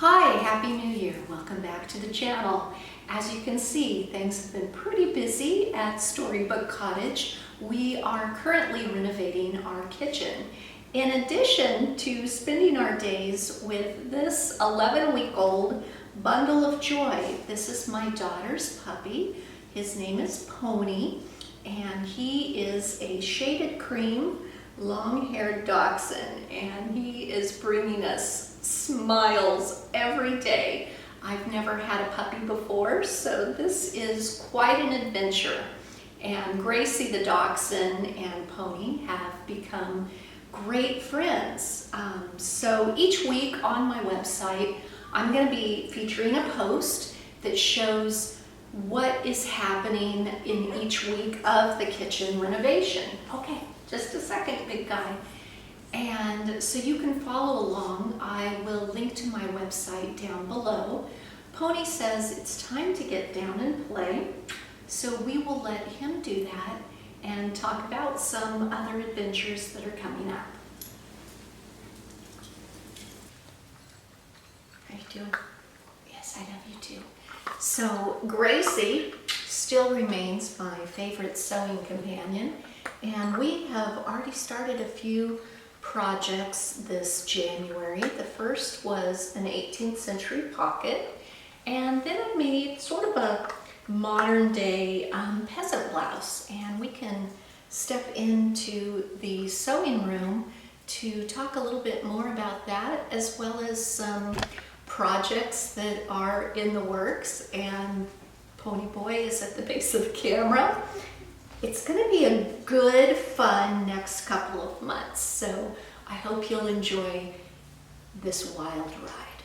Hi, Happy New Year. Welcome back to the channel. As you can see, things have been pretty busy at Storybook Cottage. We are currently renovating our kitchen. In addition to spending our days with this 11-week-old bundle of joy, this is my daughter's puppy. His name is Pony, and he is a shaded cream, long-haired dachshund, and he is bringing us smiles every day. I've never had a puppy before, so this is quite an adventure. And Gracie the dachshund and Pony have become great friends. So each week on my website, I'm going to be featuring a post that shows what is happening in each week of the kitchen renovation. Okay, just a second, big guy. And so you can follow along. I will link to my website down below. Pony says it's time to get down and play, so we will let him do that and talk about some other adventures that are coming up. How you doing? Yes, I love you too. So Gracie still remains my favorite sewing companion, and we have already started a few projects this January. The first was an 18th century pocket, and then I made sort of a modern day peasant blouse, and we can step into the sewing room to talk a little bit more about that, as well as some projects that are in the works. And Pony Boy is at the base of the camera. It's going to be a good, fun next couple of months, so I hope you'll enjoy this wild ride.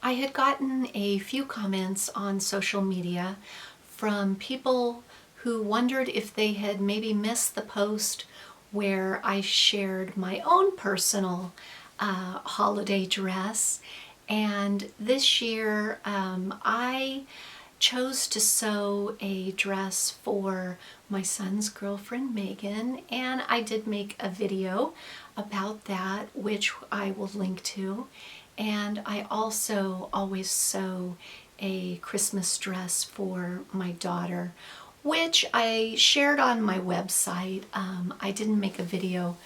I had gotten a few comments on social media from people who wondered if they had maybe missed the post where I shared my own personal holiday dress. And this year I chose to sew a dress for my son's girlfriend Megan, and I did make a video about that, which I will link to. And I also always sew a Christmas dress for my daughter, which I shared on my website. I didn't make a video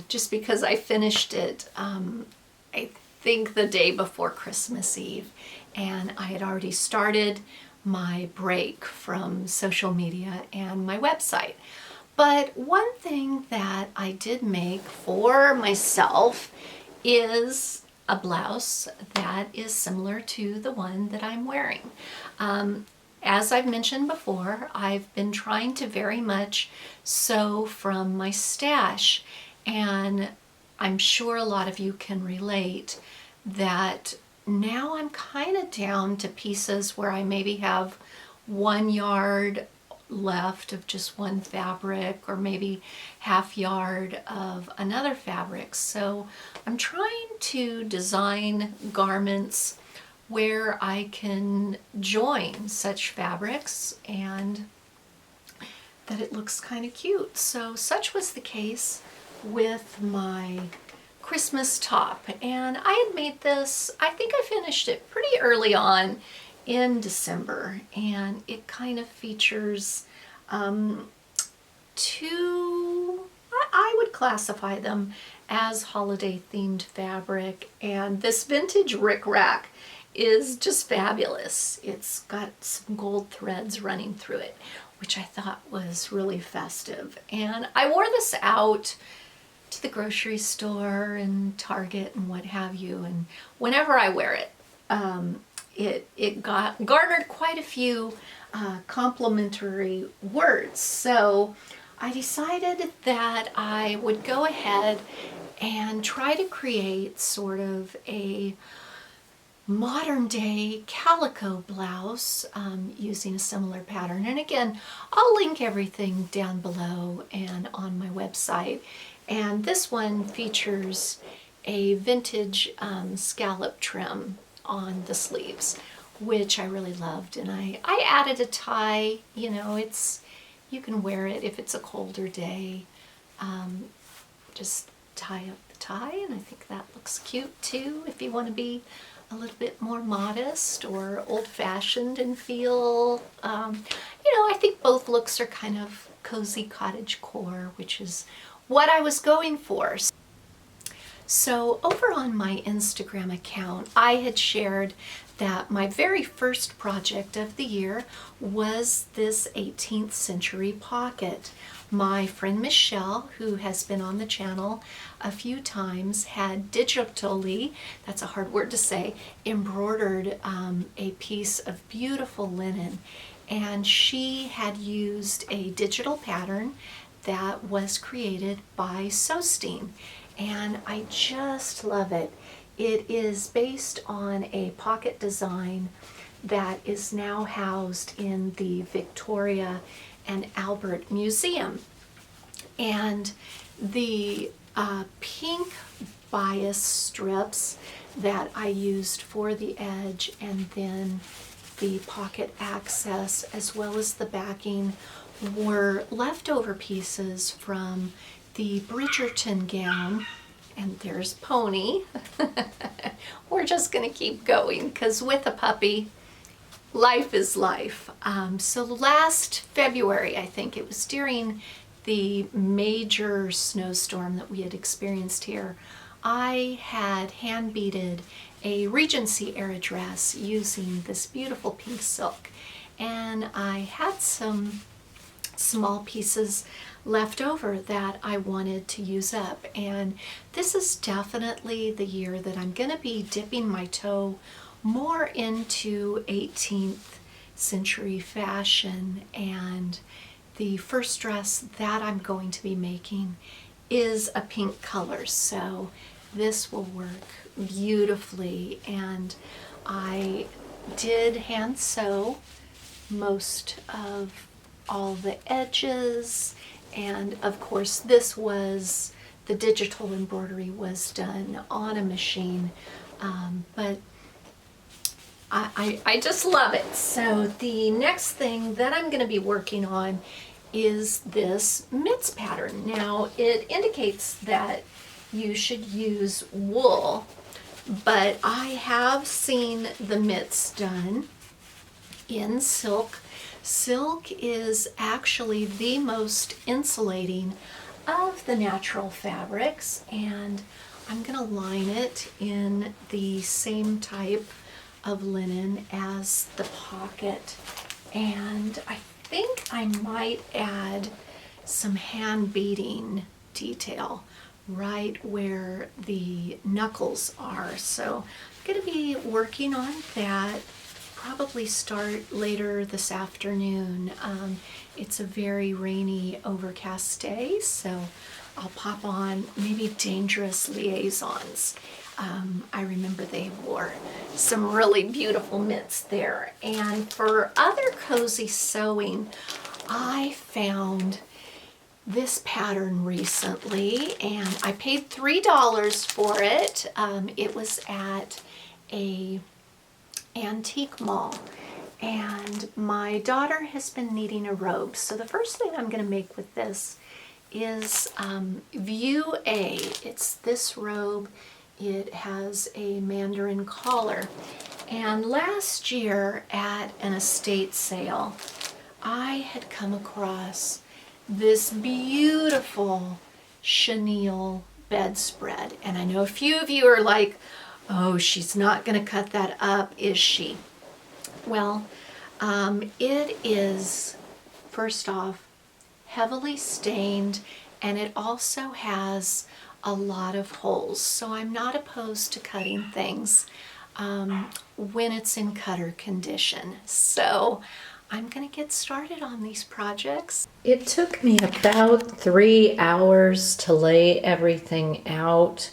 just because I finished it I think the day before Christmas Eve, and I had already started my break from social media and my website. But one thing that I did make for myself is a blouse that is similar to the one that I'm wearing. As I've mentioned before, I've been trying to very much sew from my stash, and I'm sure a lot of you can relate that now I'm kind of down to pieces where I maybe have 1 yard left of just one fabric, or maybe half yard of another fabric. So I'm trying to design garments where I can join such fabrics and that it looks kind of cute. So such was the case with my Christmas top, and I had made this, I think I finished it pretty early on in December, and it kind of features two, I would classify them as holiday themed fabric, and this vintage rickrack is just fabulous. It's got some gold threads running through it, which I thought was really festive, and I wore this out to the grocery store and Target and what have you, and whenever I wear it, it garnered quite a few complimentary words. So I decided that I would go ahead and try to create sort of a modern day calico blouse using a similar pattern. And again, I'll link everything down below and on my website. And this one features a vintage scallop trim on the sleeves, which I really loved. And I added a tie. You know, you can wear it if it's a colder day. Just tie up the tie, and I think that looks cute too if you want to be a little bit more modest or old-fashioned and feel, I think both looks are kind of cozy cottagecore, which is what I was going for. So over on my Instagram account, I had shared that my very first project of the year was this 18th century pocket. My friend Michelle, who has been on the channel a few times, had digitally, that's a hard word to say, embroidered a piece of beautiful linen. And she had used a digital pattern that was created by Sewstine. And I just love it. It is based on a pocket design that is now housed in the Victoria and Albert Museum. And the pink bias strips that I used for the edge, and then the pocket access as well as the backing, were leftover pieces from the Bridgerton gown. And there's Pony. We're just gonna keep going because with a puppy, life is life. So last February, I think it was during the major snowstorm that we had experienced here, I had hand beaded a Regency era dress using this beautiful pink silk. And I had some small pieces left over that I wanted to use up. And this is definitely the year that I'm going to be dipping my toe more into 18th century fashion. And the first dress that I'm going to be making is a pink color, so this will work beautifully. And I did hand sew most of all the edges, and of course this was, the digital embroidery was done on a machine, but I just love it. So the next thing that I'm going to be working on is this mitts pattern. Now it indicates that you should use wool, but I have seen the mitts done in silk. Silk is actually the most insulating of the natural fabrics, and I'm going to line it in the same type of linen as the pocket. And I think I might add some hand beading detail right where the knuckles are. So I'm going to be working on that. Probably start later this afternoon. It's a very rainy, overcast day, so I'll pop on maybe Dangerous Liaisons. I remember they wore some really beautiful mitts there. And for other cozy sewing, I found this pattern recently, and I paid $3 for it. It was at a antique mall, and my daughter has been needing a robe. So the first thing I'm going to make with this is View A. It's this robe. It has a mandarin collar, and last year at an estate sale I had come across this beautiful chenille bedspread, and I know a few of you are like, oh, she's not going to cut that up, is she? Well, it is, first off, heavily stained, and it also has a lot of holes. So I'm not opposed to cutting things when it's in cutter condition. So I'm going to get started on these projects. It took me about 3 hours to lay everything out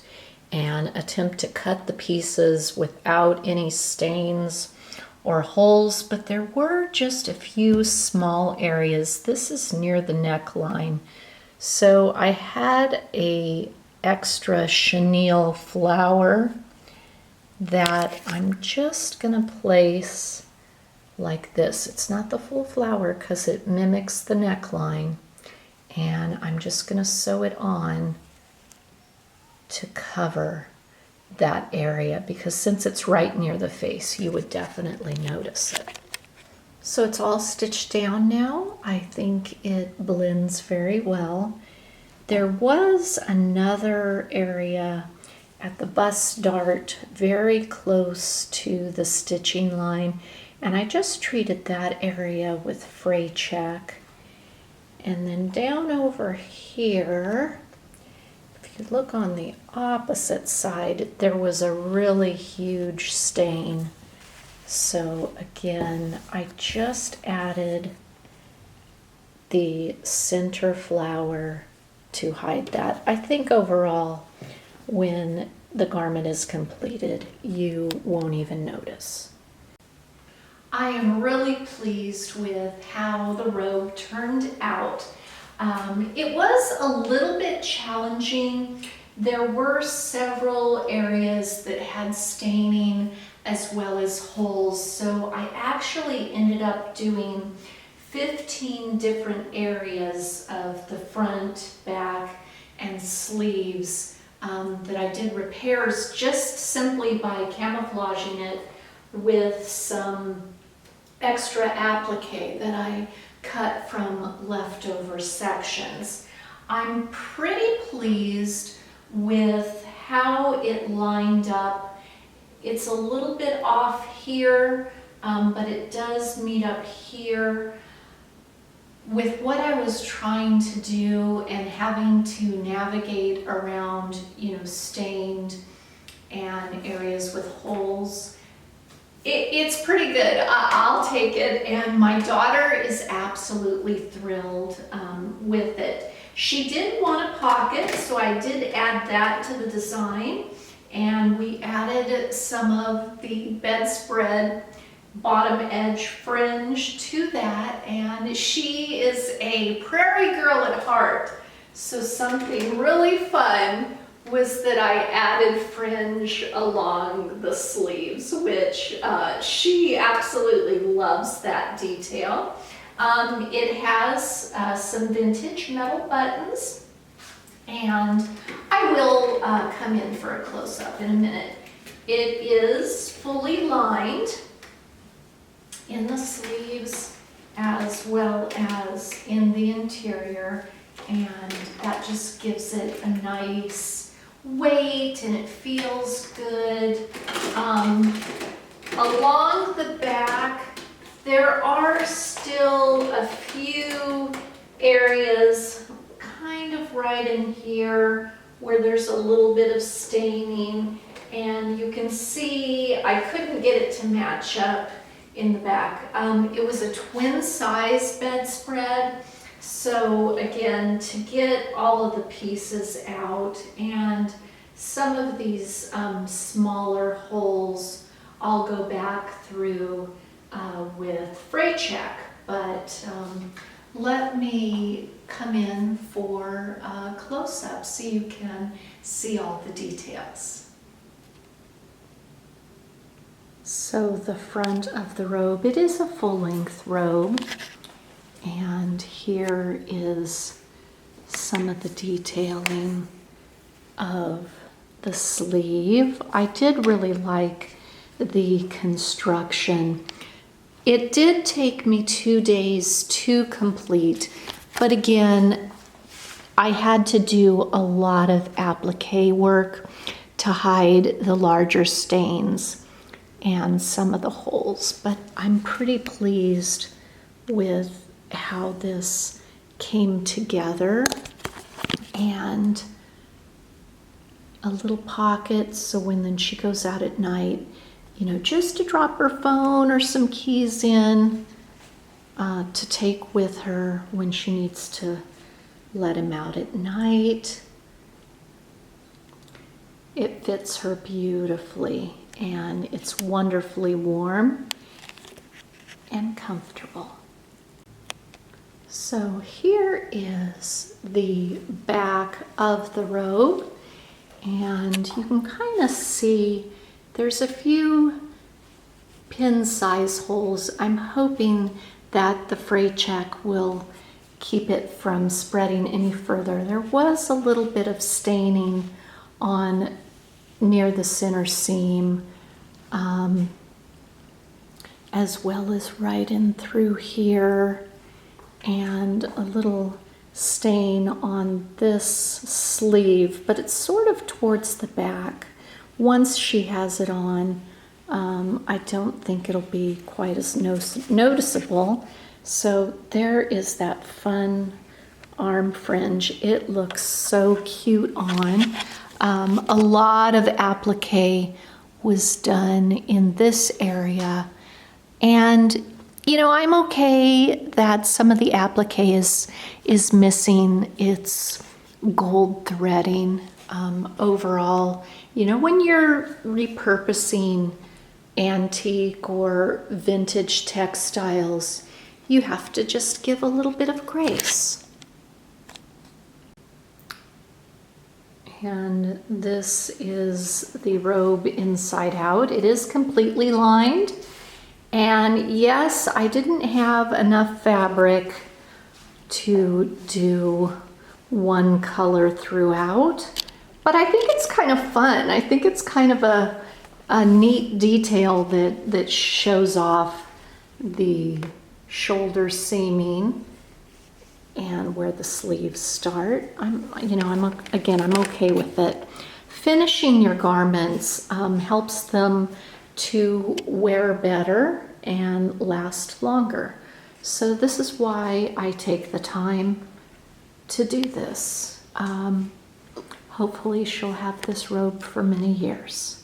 and attempt to cut the pieces without any stains or holes, but there were just a few small areas. This is near the neckline. So I had a extra chenille flower that I'm just gonna place like this. It's not the full flower because it mimics the neckline, and I'm just gonna sew it on to cover that area, because since it's right near the face, you would definitely notice it. So it's all stitched down now. I think it blends very well. There was another area at the bust dart very close to the stitching line, and I just treated that area with fray check. And then down over here, if you look on the opposite side, there was a really huge stain. So again, I just added the center flower to hide that. I think overall, when the garment is completed, you won't even notice. I am really pleased with how the robe turned out. It was a little bit challenging. There were several areas that had staining as well as holes, so I actually ended up doing 15 different areas of the front, back, and sleeves that I did repairs just simply by camouflaging it with some extra applique that I cut from leftover sections. I'm pretty pleased with how it lined up. It's a little bit off here, but it does meet up here. With what I was trying to do and having to navigate around, stained and areas with holes, it's pretty good. I'll take it, and my daughter is absolutely thrilled with it. She did want a pocket, so I did add that to the design, and we added some of the bedspread bottom edge fringe to that, and she is a prairie girl at heart, so something really fun was that I added fringe along the sleeves, which she absolutely loves that detail. It has some vintage metal buttons, and I will come in for a close-up in a minute. It is fully lined in the sleeves as well as in the interior, and that just gives it a nice weight, and it feels good. Along the back, there are still a few areas kind of right in here where there's a little bit of staining, and you can see I couldn't get it to match up in the back. It was a twin size bedspread, so again, to get all of the pieces out and some of these smaller holes, I'll go back through with fray check, but let me come in for a close-up so you can see all the details. So the front of the robe, it is a full-length robe, and here is some of the detailing of the sleeve. I did really like the construction. It did take me 2 days to complete, but again, I had to do a lot of applique work to hide the larger stains and some of the holes, but I'm pretty pleased with how this came together. And a little pocket, so when she goes out at night, just to drop her phone or some keys in to take with her when she needs to let him out at night. It fits her beautifully, and it's wonderfully warm and comfortable. So here is the back of the robe, and you can kind of see there's a few pin size holes. I'm hoping that the fray check will keep it from spreading any further. There was a little bit of staining on near the center seam, as well as right in through here, and a little stain on this sleeve, but it's sort of towards the back. Once she has it on, I don't think it'll be quite as noticeable. So there is that fun arm fringe. It looks so cute on. A lot of applique was done in this area, and you know, I'm okay that some of the applique is missing its gold threading. Overall, you know, when you're repurposing antique or vintage textiles, you have to just give a little bit of grace. And this is the robe inside out. It is completely lined. And yes, I didn't have enough fabric to do one color throughout, but I think it's kind of fun. I think it's kind of a neat detail that shows off the shoulder seaming and where the sleeves start. I'm okay with it. Finishing your garments helps them to wear better and last longer. So this is why I take the time to do this. Hopefully she'll have this robe for many years.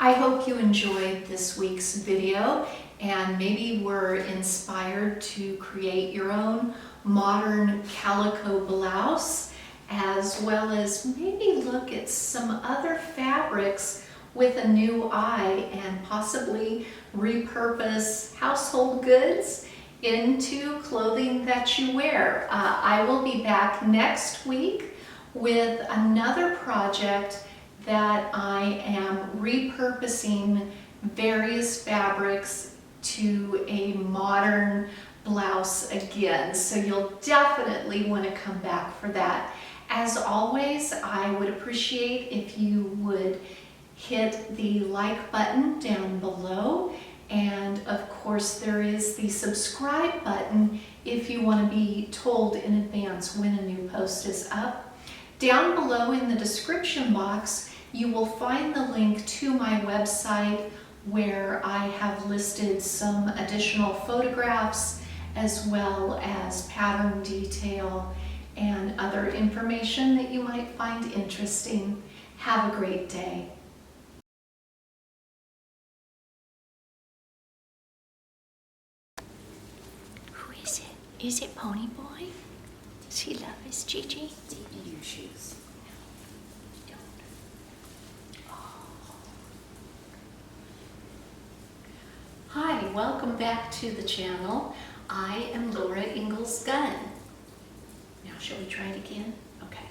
I hope you enjoyed this week's video and maybe were inspired to create your own modern calico blouse, as well as maybe look at some other fabrics with a new eye and possibly repurpose household goods into clothing that you wear. I will be back next week with another project that I am repurposing various fabrics to a modern blouse again. So you'll definitely want to come back for that. As always, I would appreciate if you would hit the like button down below, and of course there is the subscribe button if you want to be told in advance when a new post is up. Down below in the description box you will find the link to my website, where I have listed some additional photographs as well as pattern detail and other information that you might find interesting. Have a great day. Who is it? Is it Pony Boy? Does he love his Gigi? New shoes. Hi, welcome back to the channel. I am Ingalls Gunn. Now, shall we try it again? Okay.